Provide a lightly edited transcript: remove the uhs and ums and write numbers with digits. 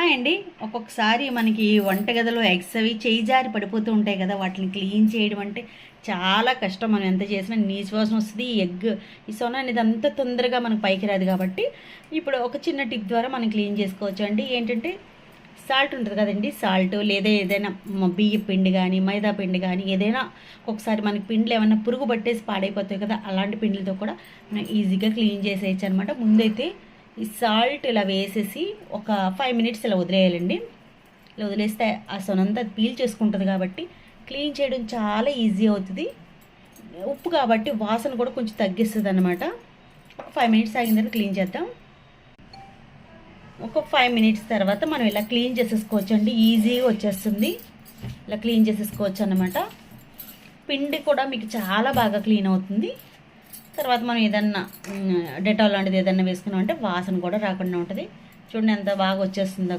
ఉన్నాయండి. ఒక్కొక్కసారి మనకి వంటగదిలో ఎగ్స్ అవి చేయి జారి పడిపోతూ ఉంటాయి కదా, వాటిని క్లీన్ చేయడం అంటే చాలా కష్టం. మనం ఎంత చేసినా నీచు వాసన వస్తుంది. ఈ ఎగ్ ఈ సొన అనేది అంత తొందరగా మనకు పైకి రాదు కాబట్టి ఇప్పుడు ఒక చిన్న టిప్ ద్వారా మనం క్లీన్ చేసుకోవచ్చు అండి. ఏంటంటే సాల్ట్ ఉంటుంది కదండి, సాల్ట్ లేదా ఏదైనా బియ్య పిండి కానీ మైదా పిండి కానీ ఏదైనా ఒక్కొక్కసారి మనకి పిండిలు ఏమైనా పురుగు పట్టేసి పాడైపోతాయి కదా, అలాంటి పిండిలతో కూడా మనం ఈజీగా క్లీన్ చేసేయచ్చు అనమాట. ముందైతే ఈ సాల్ట్ ఇలా వేసేసి ఒక 5 మినిట్స్ ఇలా వదిలేయాలండి. ఇలా వదిలేస్తే ఆ సొనంతా పీల్ చేసుకుంటుంది కాబట్టి క్లీన్ చేయడం చాలా ఈజీ అవుతుంది. ఉప్పు కాబట్టి వాసన కూడా కొంచెం తగ్గిస్తుంది అనమాట. ఒక 5 మినిట్స్ ఆగిన తర్వాత క్లీన్ చేద్దాం. ఒక 5 మినిట్స్ తర్వాత మనం ఇలా క్లీన్ చేసేసుకోవచ్చు అండి. ఈజీగా వచ్చేస్తుంది. ఇలా క్లీన్ చేసేసుకోవచ్చు అన్నమాట. పిండి కూడా మీకు చాలా బాగా క్లీన్ అవుతుంది. తర్వాత మనం ఏదన్నా డెటాల్ లాంటిది ఏదన్నా వేసుకున్నాం అంటే వాసన కూడా రాకుండా ఉంటుంది. చూడండి ఎంత బాగా వచ్చేస్తుందో.